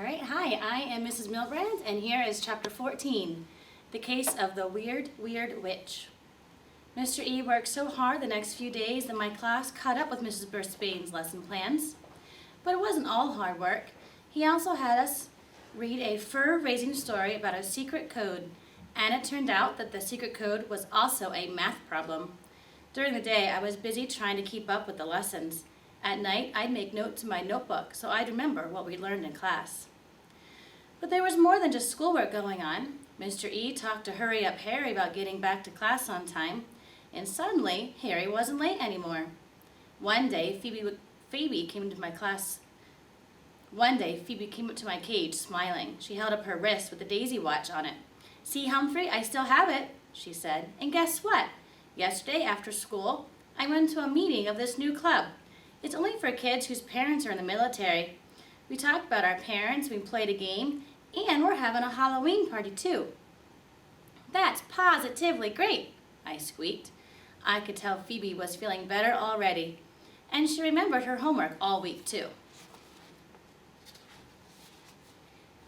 All right, hi, I am Mrs. Milbrand, and here is Chapter 14, The Case of the Weird Witch. Mr. E worked so hard the next few days that my class caught up with Mrs. Burspane's lesson plans. But it wasn't all hard work. He also had us read a fur-raising story about a secret code, and it turned out that the secret code was also a math problem. During the day, I was busy trying to keep up with the lessons. At night, I'd make notes in my notebook so I'd remember what we learned in class. But there was more than just schoolwork going on. Mr. E talked to Hurry Up Harry about getting back to class on time, and suddenly, Harry wasn't late anymore. One day, Phoebe came to my cage smiling. She held up her wrist with a daisy watch on it. "See, Humphrey, I still have it," she said. "And guess what? Yesterday after school, I went to a meeting of this new club. It's only for kids whose parents are in the military. We talked about our parents, we played a game, and we're having a Halloween party too." "That's positively great," I squeaked. I could tell Phoebe was feeling better already, and she remembered her homework all week too.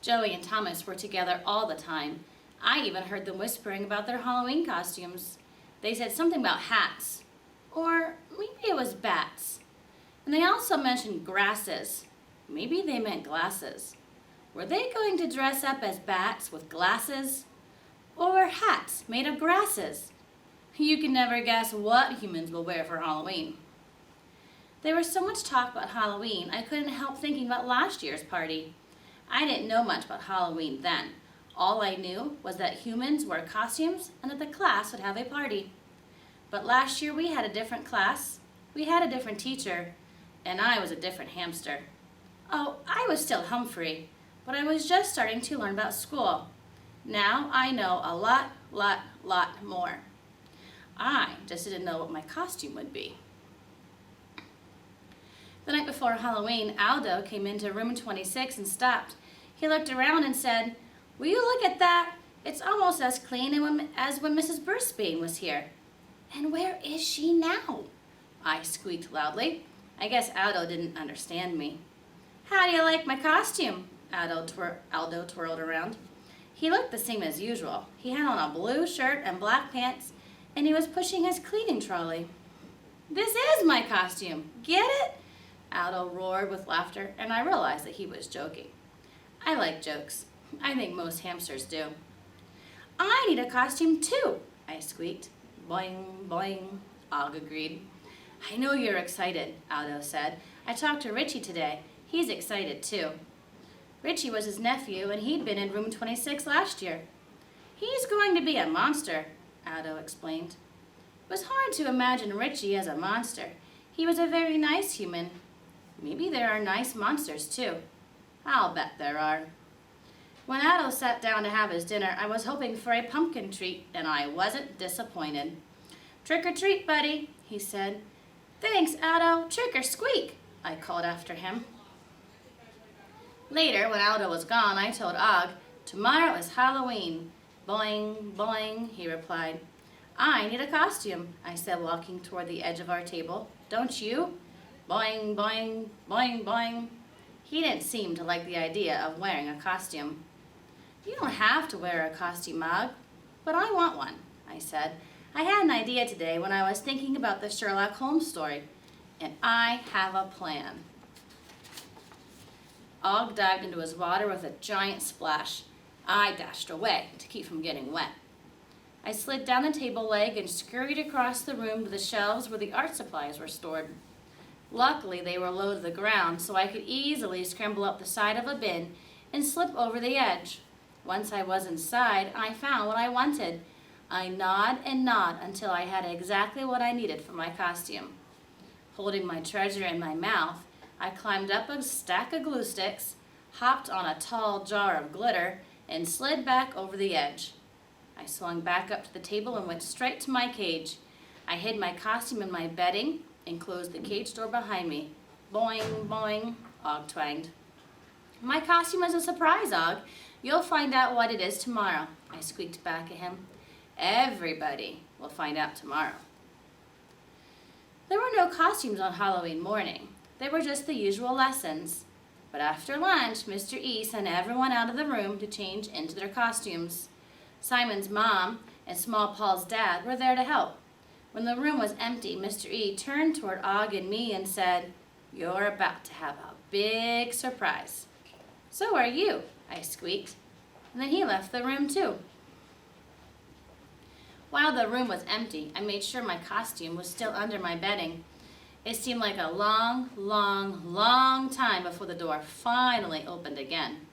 Joey and Thomas were together all the time. I even heard them whispering about their Halloween costumes. They said something about hats, or maybe it was bats. And they also mentioned grasses. Maybe they meant glasses. Were they going to dress up as bats with glasses? Or hats made of grasses? You can never guess what humans will wear for Halloween. There was so much talk about Halloween, I couldn't help thinking about last year's party. I didn't know much about Halloween then. All I knew was that humans wore costumes and that the class would have a party. But last year we had a different class, we had a different teacher, and I was a different hamster. Oh, I was still Humphrey, but I was just starting to learn about school. Now I know a lot more. I just didn't know what my costume would be. The night before Halloween, Aldo came into room 26 and stopped. He looked around and said, "Will you look at that? It's almost as clean as when Mrs. Burspane was here." "And where is she now?" I squeaked loudly. I guess Aldo didn't understand me. "How do you like my costume?" Aldo twirled around. He looked the same as usual. He had on a blue shirt and black pants, and he was pushing his cleaning trolley. "This is my costume. Get it?" Aldo roared with laughter, and I realized that he was joking. I like jokes. I think most hamsters do. "I need a costume too," I squeaked. "Boing, boing," Og agreed. "I know you're excited," Aldo said. "I talked to Richie today. He's excited too." Richie was his nephew, and he'd been in room 26 last year. "He's going to be a monster," Aldo explained. It was hard to imagine Richie as a monster. He was a very nice human. Maybe there are nice monsters too. I'll bet there are. When Aldo sat down to have his dinner, I was hoping for a pumpkin treat, and I wasn't disappointed. "Trick or treat, buddy," he said. "Thanks, Aldo. Trick or squeak," I called after him. Later, when Aldo was gone, I told Og, "Tomorrow is Halloween." "Boing, boing," he replied. "I need a costume," I said, walking toward the edge of our table. "Don't you?" "Boing, boing, boing, boing." He didn't seem to like the idea of wearing a costume. "You don't have to wear a costume, Og, but I want one," I said. I had an idea today when I was thinking about the Sherlock Holmes story, and I have a plan. Og dived into his water with a giant splash. I dashed away to keep from getting wet. I slid down the table leg and scurried across the room to the shelves where the art supplies were stored. Luckily, they were low to the ground, so I could easily scramble up the side of a bin and slip over the edge. Once I was inside, I found what I wanted. I gnawed and gnawed until I had exactly what I needed for my costume. Holding my treasure in my mouth, I climbed up a stack of glue sticks, hopped on a tall jar of glitter, and slid back over the edge. I swung back up to the table and went straight to my cage. I hid my costume in my bedding and closed the cage door behind me. "Boing, boing," Og twanged. "My costume is a surprise, Og. You'll find out what it is tomorrow," I squeaked back at him. "Everybody will find out tomorrow." There were no costumes on Halloween morning. They were just the usual lessons. But after lunch, Mr. E sent everyone out of the room to change into their costumes. Simon's mom and Small Paul's dad were there to help. When the room was empty, Mr. E turned toward Og and me and said, "You're about to have a big surprise." "So are you," I squeaked. And then he left the room too. While the room was empty, I made sure my costume was still under my bedding. It seemed like a long, long, long time before the door finally opened again.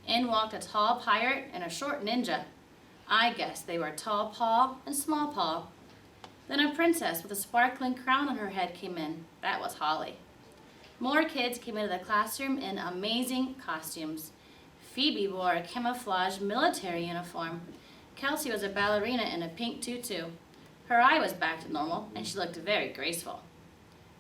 In walked a tall pirate and a short ninja. I guess they were Tall Paul and Small Paul. Then a princess with a sparkling crown on her head came in. That was Holly. More kids came into the classroom in amazing costumes. Phoebe wore a camouflage military uniform. Kelsey was a ballerina in a pink tutu. Her eye was back to normal, and she looked very graceful.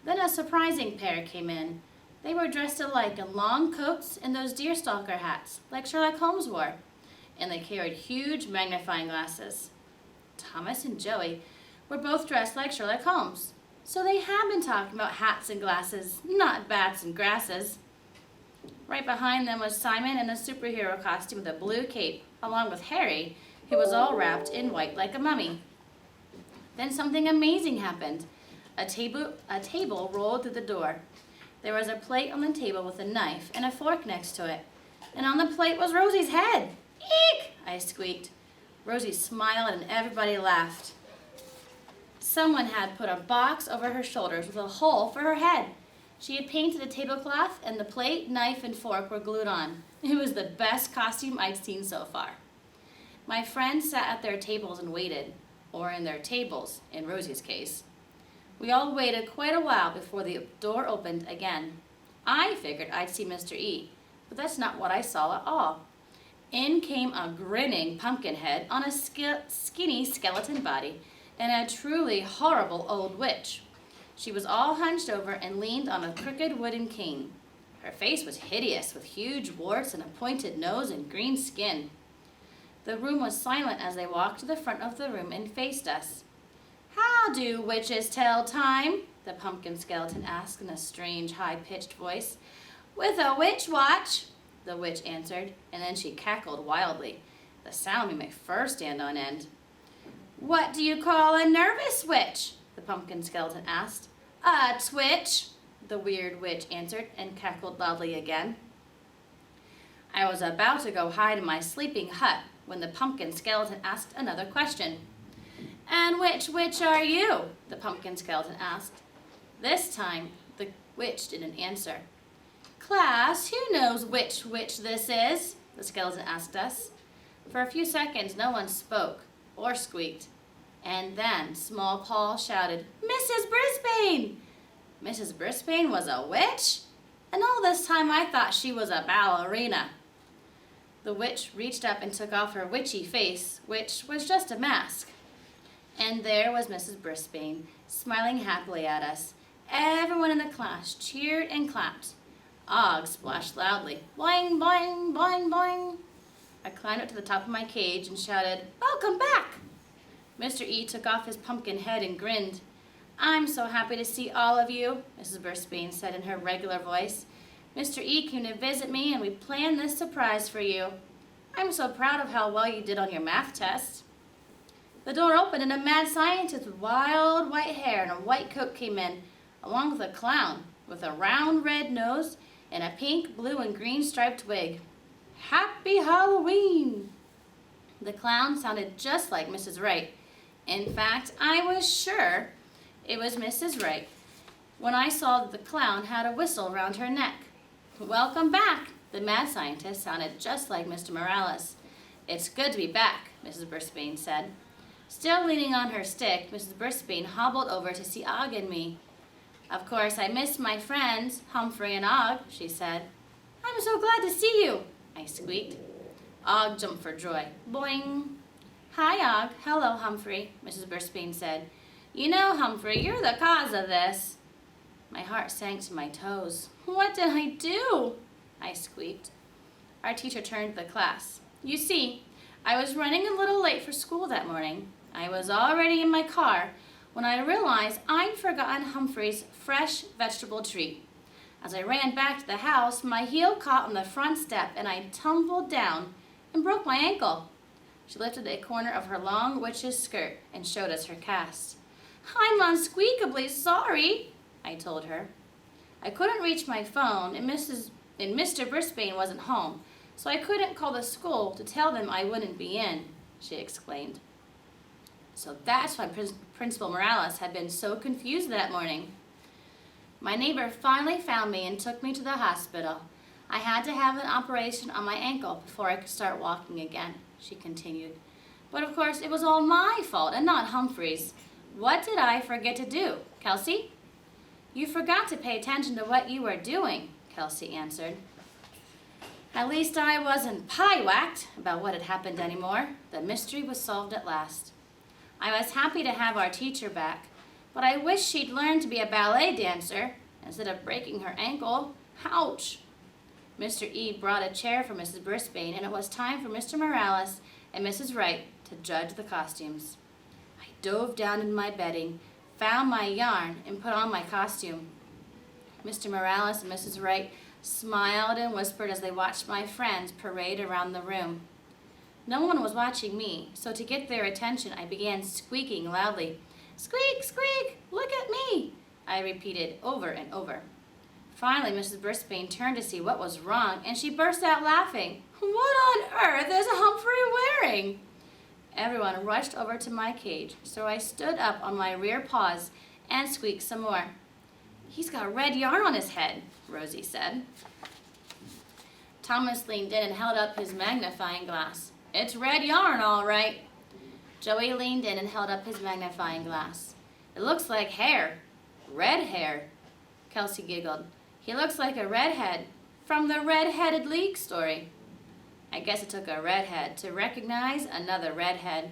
Then a surprising pair came in. They were dressed alike in long coats and those deerstalker hats, like Sherlock Holmes wore, and they carried huge magnifying glasses. Thomas and Joey were both dressed like Sherlock Holmes, so they had been talking about hats and glasses, not bats and grasses. Right behind them was Simon in a superhero costume with a blue cape, along with Harry, who was all wrapped in white like a mummy. Then something amazing happened. A table rolled through the door. There was a plate on the table with a knife and a fork next to it. And on the plate was Rosie's head. "Eek!" I squeaked. Rosie smiled and everybody laughed. Someone had put a box over her shoulders with a hole for her head. She had painted the tablecloth and the plate, knife, and fork were glued on. It was the best costume I'd seen so far. My friends sat at their tables and waited, or in their tables, in Rosie's case. We all waited quite a while before the door opened again. I figured I'd see Mr. E, but that's not what I saw at all. In came a grinning Pumpkinhead on a skinny skeleton body and a truly horrible old witch. She was all hunched over and leaned on a crooked wooden cane. Her face was hideous, with huge warts and a pointed nose and green skin. The room was silent as they walked to the front of the room and faced us. "How do witches tell time?" the pumpkin skeleton asked in a strange, high-pitched voice. "With a witch watch," the witch answered, and then she cackled wildly. The sound made my fur stand on end. "What do you call a nervous witch?" the pumpkin skeleton asked. "A twitch," the weird witch answered, and cackled loudly again. I was about to go hide in my sleeping hut when the pumpkin skeleton asked another question. "And which witch are you?" the pumpkin skeleton asked. This time, the witch didn't answer. "Class, who knows which witch this is?" the skeleton asked us. For a few seconds, no one spoke or squeaked. And then Small Paul shouted, "Mrs. Brisbane!" Mrs. Brisbane was a witch? And all this time I thought she was a ballerina. The witch reached up and took off her witchy face, which was just a mask. And there was Mrs. Brisbane, smiling happily at us. Everyone in the class cheered and clapped. Og splashed loudly, "Boing, boing, boing, boing." I climbed up to the top of my cage and shouted, "Welcome back!" Mr. E took off his pumpkin head and grinned. "I'm so happy to see all of you," Mrs. Brisbane said in her regular voice. "Mr. E came to visit me and we planned this surprise for you. I'm so proud of how well you did on your math test." The door opened and a mad scientist with wild white hair and a white coat came in, along with a clown with a round red nose and a pink, blue, and green striped wig. "Happy Halloween!" The clown sounded just like Mrs. Wright. In fact, I was sure it was Mrs. Wright when I saw that the clown had a whistle around her neck. "Welcome back!" The mad scientist sounded just like Mr. Morales. "It's good to be back," Mrs. Brisbane said. Still leaning on her stick, Mrs. Brisbane hobbled over to see Og and me. "Of course, I missed my friends, Humphrey and Og," she said. "I'm so glad to see you," I squeaked. Og jumped for joy. Boing! "Hi, Og. Hello, Humphrey," Mrs. Brisbane said. "You know, Humphrey, you're the cause of this." My heart sank to my toes. "What did I do?" I squeaked. Our teacher turned to the class. "You see, I was running a little late for school that morning. I was already in my car when I realized I'd forgotten Humphrey's fresh vegetable treat. As I ran back to the house, my heel caught on the front step and I tumbled down and broke my ankle. She lifted a corner of her long witch's skirt and showed us her cast. I'm unsqueakably sorry, I told her. I couldn't reach my phone and Mr. Brisbane wasn't home, so I couldn't call the school to tell them I wouldn't be in, she explained. So that's why Principal Morales had been so confused that morning. My neighbor finally found me and took me to the hospital. I had to have an operation on my ankle before I could start walking again, she continued. But of course, it was all my fault and not Humphrey's. What did I forget to do, Kelsey? You forgot to pay attention to what you were doing, Kelsey answered. At least I wasn't pie-whacked about what had happened anymore. The mystery was solved at last. I was happy to have our teacher back, but I wish she'd learned to be a ballet dancer instead of breaking her ankle. Ouch! Mr. E brought a chair for Mrs. Brisbane, and it was time for Mr. Morales and Mrs. Wright to judge the costumes. I dove down in my bedding, found my yarn, and put on my costume. Mr. Morales and Mrs. Wright smiled and whispered as they watched my friends parade around the room. No one was watching me, so to get their attention, I began squeaking loudly. Squeak, squeak, look at me, I repeated over and over. Finally, Mrs. Brisbane turned to see what was wrong, and she burst out laughing. What on earth is Humphrey wearing? Everyone rushed over to my cage, so I stood up on my rear paws and squeaked some more. He's got red yarn on his head, Rosie said. Thomas leaned in and held up his magnifying glass. It's red yarn, all right. Joey leaned in and held up his magnifying glass. It looks like hair. Red hair, Kelsey giggled. He looks like a redhead from the Red-Headed League story. I guess it took a redhead to recognize another redhead.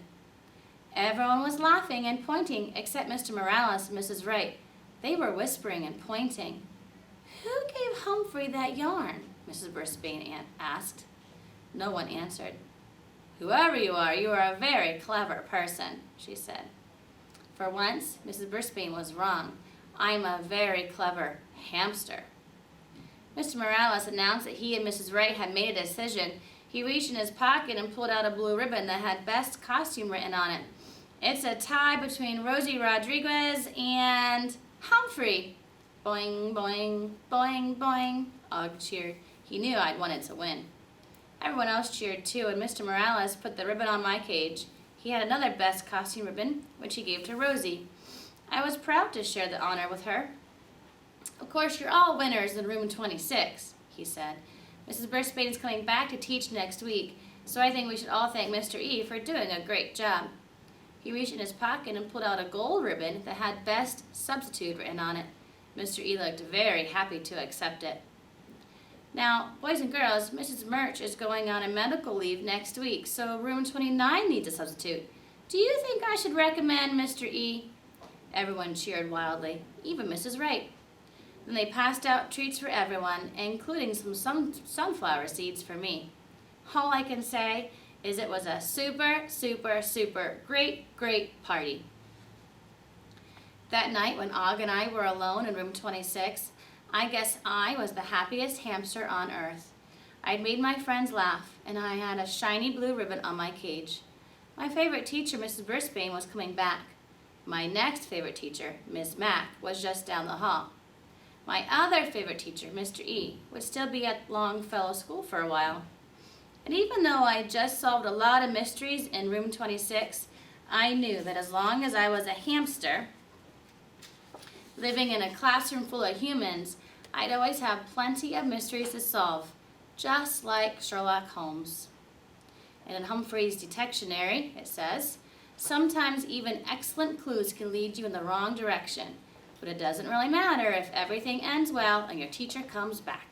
Everyone was laughing and pointing except Mr. Morales and Mrs. Wright. They were whispering and pointing. Who gave Humphrey that yarn? Mrs. Brisbane asked. No one answered. Whoever you are a very clever person, she said. For once, Mrs. Brisbane was wrong. I'm a very clever hamster. Mr. Morales announced that he and Mrs. Wright had made a decision. He reached in his pocket and pulled out a blue ribbon that had Best Costume written on it. It's a tie between Rosie Rodriguez and Humphrey. Boing, boing, boing, boing, Og cheered. He knew I'd wanted to win. Everyone else cheered too, and Mr. Morales put the ribbon on my cage. He had another Best Costume ribbon, which he gave to Rosie. I was proud to share the honor with her. Of course, you're all winners in room 26, he said. Mrs. Brisbane is coming back to teach next week, so I think we should all thank Mr. E for doing a great job. He reached in his pocket and pulled out a gold ribbon that had Best Substitute written on it. Mr. E looked very happy to accept it. Now, boys and girls, Mrs. Murch is going on a medical leave next week, so room 29 needs a substitute. Do you think I should recommend Mr. E? Everyone cheered wildly, even Mrs. Wright. Then they passed out treats for everyone, including some sunflower seeds for me. All I can say is it was a super, super, super great party. That night when Og and I were alone in room 26, I guess I was the happiest hamster on earth. I'd made my friends laugh, and I had a shiny blue ribbon on my cage. My favorite teacher, Mrs. Brisbane, was coming back. My next favorite teacher, Miss Mack, was just down the hall. My other favorite teacher, Mr. E, would still be at Longfellow School for a while. And even though I just solved a lot of mysteries in room 26, I knew that as long as I was a hamster, living in a classroom full of humans, I'd always have plenty of mysteries to solve, just like Sherlock Holmes. And in Humphrey's Detectionary, it says, sometimes even excellent clues can lead you in the wrong direction, but it doesn't really matter if everything ends well and your teacher comes back.